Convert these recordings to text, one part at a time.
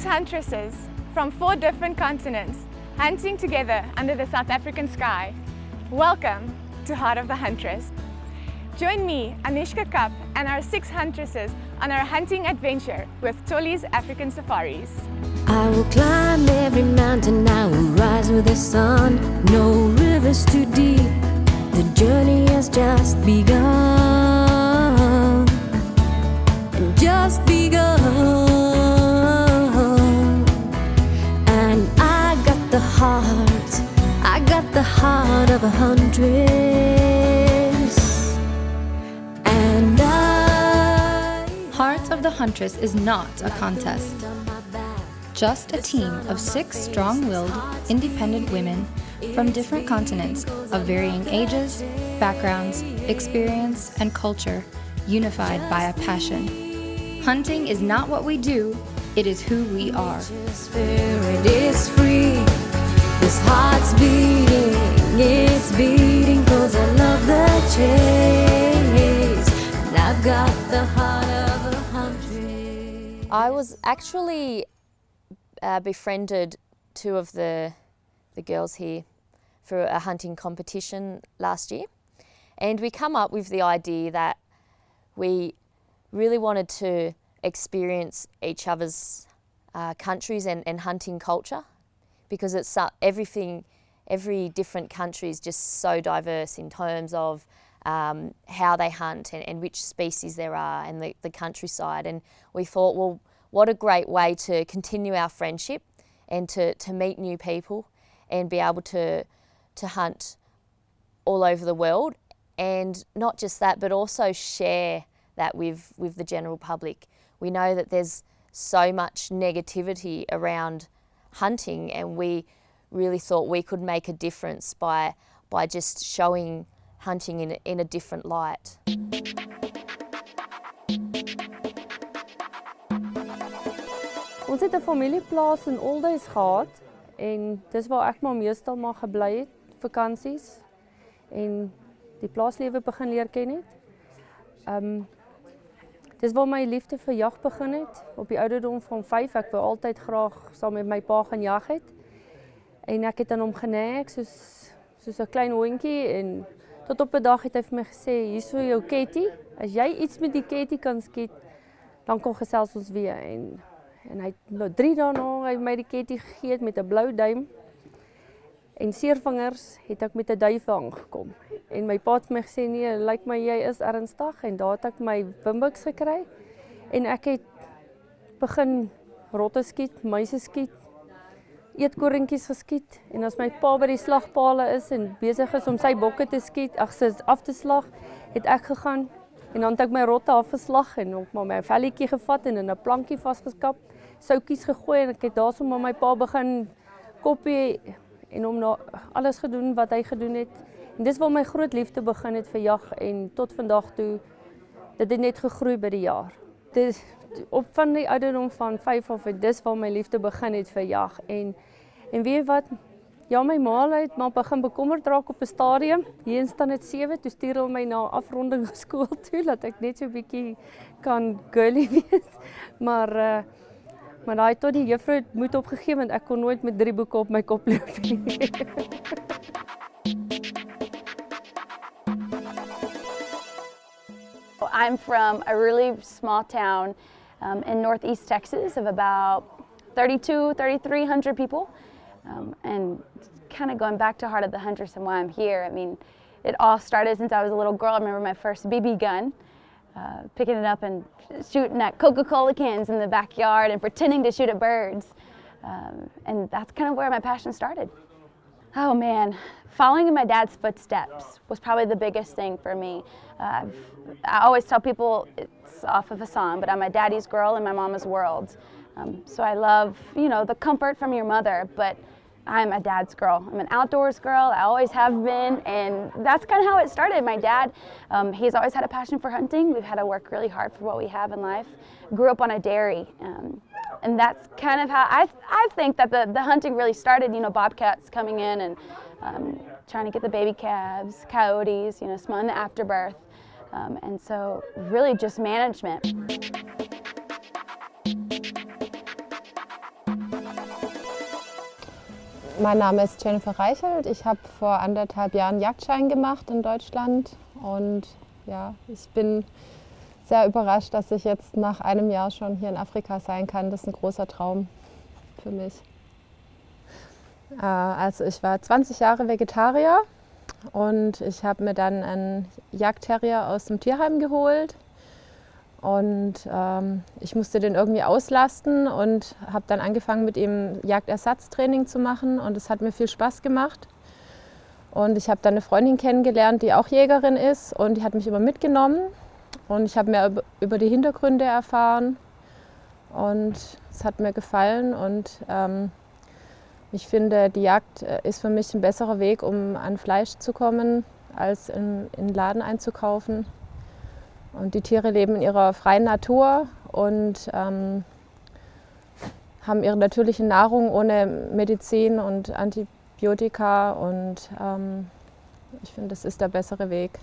Huntresses from 4 different continents, hunting together under the South African sky. Welcome to Heart of the Huntress. Join me, Anushka Kapp, and our 6 Huntresses on our hunting adventure with Tollie's African Safaris. I will climb every mountain, I will rise with the sun. No river's too deep, the journey has just begun. Just begun. And I got the heart of a huntress. And Heart of the Huntress is not a contest. Just a team of 6 strong-willed, independent women from different continents of varying ages, backgrounds, experience, and culture, unified by a passion. Hunting is not what we do, it is who we are. Spirit is free, this heart's beating, it's beating 'cause I love the chase, and I've got the heart of a huntress. I was actually befriended 2 of the girls here for a hunting competition last year, and we come up with the idea that we really wanted to experience each other's countries and hunting culture, because it's every different country is just so diverse in terms of how they hunt and which species there are and the countryside. And we thought, well, what a great way to continue our friendship and to meet new people and be able to hunt all over the world, and not just that, but also share that with the general public. We know that there's so much negativity around hunting, and we really thought we could make a difference by just showing hunting in a different light. Ons het 'n familieplaas in Olduis gehad en dis waar ek maar meestal maar gebly het, vakansies en die plaaslewe begin leer ken het. Dis waar my liefde vir jag begin het, op die ouderdom van 5. Ek wou altyd graag saam met my pa gaan jag het. En ek het aan hom geneig soos 'n klein hondjie, en tot op 'n dag het hy vir my gesê, "Hierso jou ketty, as jy iets met die ketty kan skiet, dan kom gesels ons weer." En hy het 3 dae na hy my die ketty gegee het met 'n blou duim en seervingers, het ek met 'n duif aangekom. En my pa het vir my gesê, "Nee, lyk my jy is ernstig." En daar het ek my wimbuks gekry en ek het begin rotte skiet, muise skiet, eetkorinkies geskiet. En as my pa by die slagpale is en besig is om sy bokke te skiet, af te slag, het ek gegaan en dan het ek my rotte afgeslag en ook maar my velletjie gevat en in 'n plankie vasgeskap, soutjies gegooi, en ek het daarso maar my pa begin koppie en hom alles gedoen wat hy gedoen het. En dis waar my groot liefde begin het vir jag, en tot vandag toe, dit het net gegroei by die jaar. Dis op van die ouderdom van 5 af, dis waar my liefde begin het vir jag. En weet jy wat? Ja, my ma het maar begin bekommerd raak op 'n stadium. Hier in standaard 7, toe stuur hulle my na afronding skool toe, dat ek net so 'n bietjie kan girly wees. Maar daai tot die juffrou het moed opgegee, want ek kon nooit met 3 boeke op my kop loop nie. I'm from a really small town in northeast Texas of about 3,300 people. And kind of going back to Heart of the Huntress and why I'm here, I mean, it all started since I was a little girl. I remember my first BB gun, picking it up and shooting at Coca-Cola cans in the backyard and pretending to shoot at birds. And that's kind of where my passion started. Oh man, following in my dad's footsteps was probably the biggest thing for me. I always tell people it's off of a song, but I'm a daddy's girl in my mama's world. So I love, the comfort from your mother, but I'm a dad's girl. I'm an outdoors girl, I always have been, and that's kind of how it started. My dad, he's always had a passion for hunting. We've had to work really hard for what we have in life. Grew up on a dairy, and that's kind of how I think that the hunting really started, bobcats coming in and trying to get the baby calves, coyotes, smelling the afterbirth, and so really just management. Mein Name ist Jennifer Reichelt. Ich habe vor 1,5 Jahren Jagdschein gemacht in Deutschland und ja, ich bin sehr überrascht, dass ich jetzt nach einem Jahr schon hier in Afrika sein kann. Das ist ein großer Traum für mich. Also ich war 20 Jahre Vegetarier und ich habe mir dann einen Jagdterrier aus dem Tierheim geholt. Und ich musste den irgendwie auslasten und habe dann angefangen, mit ihm Jagdersatztraining zu machen. Und es hat mir viel Spaß gemacht. Und ich habe dann eine Freundin kennengelernt, die auch Jägerin ist. Und die hat mich immer mitgenommen. Und ich habe mehr über die Hintergründe erfahren. Und es hat mir gefallen. Und ich finde, die Jagd ist für mich ein besserer Weg, um an Fleisch zu kommen, als in den Laden einzukaufen. Und die Tiere leben in ihrer freien Natur und haben ihre natürliche Nahrung ohne Medizin und Antibiotika. Und ich finde, das ist der bessere Weg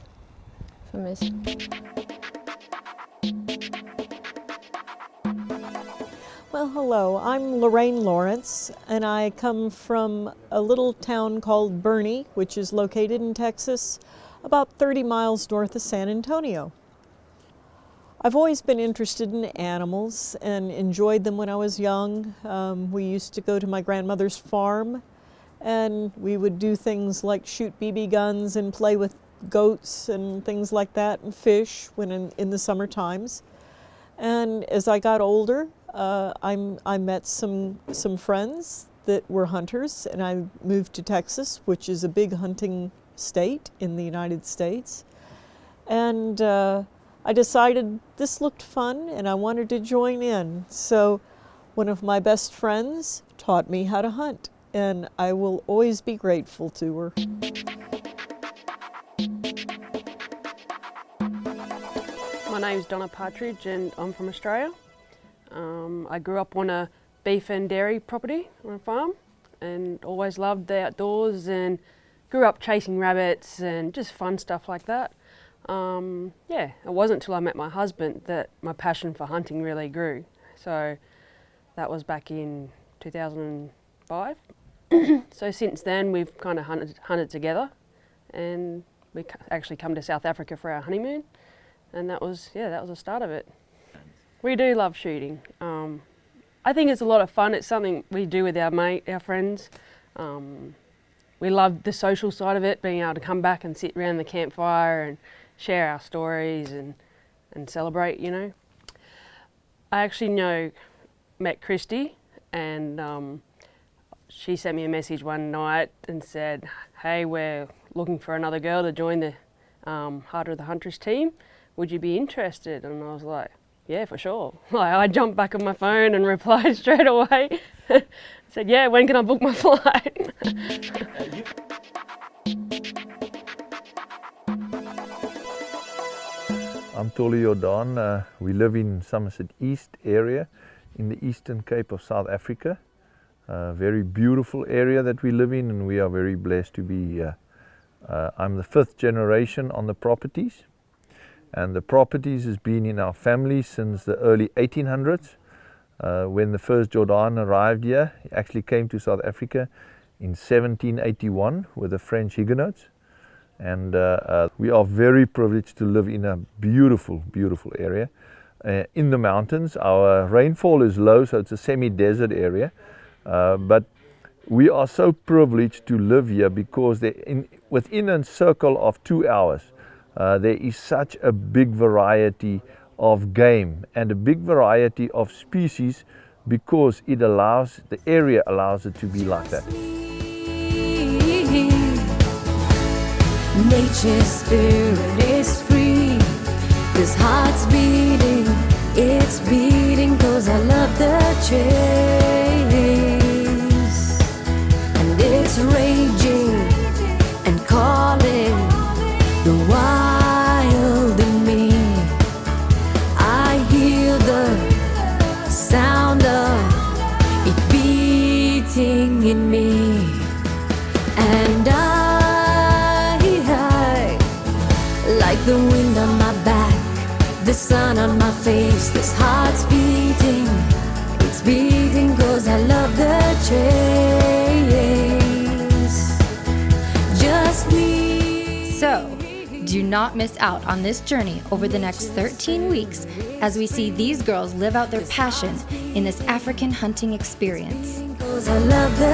für mich. Well, hello, I'm Lorraine Lawrence, and I come from a little town called Boerne, which is located in Texas, about 30 miles north of San Antonio. I've always been interested in animals and enjoyed them when I was young. We used to go to my grandmother's farm and we would do things like shoot BB guns and play with goats and things like that and fish when in the summer times. And as I got older, I met some friends that were hunters, and I moved to Texas, which is a big hunting state in the United States. And I decided this looked fun and I wanted to join in. So one of my best friends taught me how to hunt, and I will always be grateful to her. My name's Donna Partridge and I'm from Australia. I grew up on a beef and dairy property on a farm and always loved the outdoors and grew up chasing rabbits and just fun stuff like that. Yeah, it wasn't until I met my husband that my passion for hunting really grew. So that was back in 2005. So since then we've kind of hunted together, and we actually come to South Africa for our honeymoon, and that was the start of it. We do love shooting. I think it's a lot of fun. It's something we do with our friends. We love the social side of it, being able to come back and sit around the campfire and share our stories and celebrate, you know. I actually met Christy, and she sent me a message one night and said, hey, we're looking for another girl to join the Heart of the Huntress team. Would you be interested? And I was like, yeah, for sure. I jumped back on my phone and replied straight away. Said, yeah, when can I book my flight? I'm Tollie. We live in Somerset East area in the Eastern Cape of South Africa. A very beautiful area that we live in, and we are very blessed to be here. I'm the 5th generation on the properties, and the properties has been in our family since the early 1800s. When the first Jordan arrived here, he actually came to South Africa in 1781 with the French Huguenots. And we are very privileged to live in a beautiful, beautiful area. In the mountains, our rainfall is low, so it's a semi-desert area. But we are so privileged to live here because within a circle of 2 hours, there is such a big variety of game and a big variety of species, because the area allows it to be like that. Nature's spirit is free. This heart's beating, it's beating, 'cause I love the chase. And it's raging and calling the wild in me. I hear the sound of it beating in me. And like the wind on my back, the sun on my face, this heart's beating, it's beating 'cause I love the chase. sweet. So, do not miss out on this journey over the next 13 weeks as we see these girls live out their passion in this African hunting experience. I love the